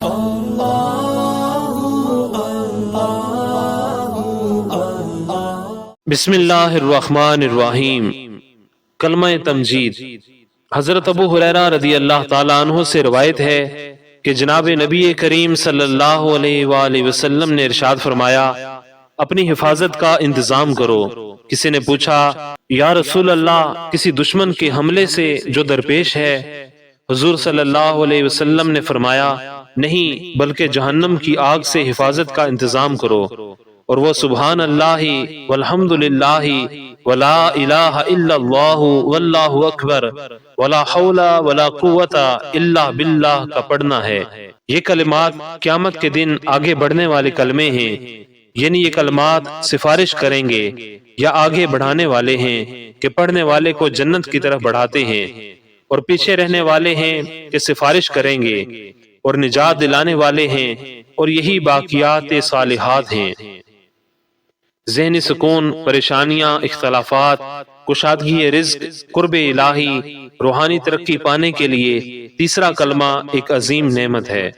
بسم اللہ الرحمن الرحیم۔ کلمہ تمجید۔ حضرت ابو ہریرہ رضی اللہ تعالیٰ عنہ سے روایت ہے کہ جناب نبی کریم صلی اللہ علیہ وآلہ وسلم نے ارشاد فرمایا، اپنی حفاظت کا انتظام کرو۔ کسی نے پوچھا، یا رسول اللہ، کسی دشمن کے حملے سے جو درپیش ہے؟ حضور صلی اللہ علیہ وسلم نے فرمایا، نہیں بلکہ جہنم کی آگ سے حفاظت کا انتظام کرو، اور وہ سبحان اللہ والحمد للہ ولا الہ الا اللہ واللہ اکبر ولا حول ولا قوت الا باللہ کا پڑھنا ہے۔ یہ کلمات قیامت کے دن آگے بڑھنے والے کلمے ہیں، یعنی یہ کلمات سفارش کریں گے یا آگے بڑھانے والے ہیں کہ پڑھنے والے کو جنت کی طرف بڑھاتے ہیں، اور پیچھے رہنے والے ہیں کہ سفارش کریں گے اور نجات دلانے والے ہیں، اور یہی باقیات صالحات ہیں۔ ذہنی سکون، پریشانیاں، اختلافات، کشادگی رزق، قرب الہی، روحانی ترقی پانے کے لیے تیسرا کلمہ ایک عظیم نعمت ہے۔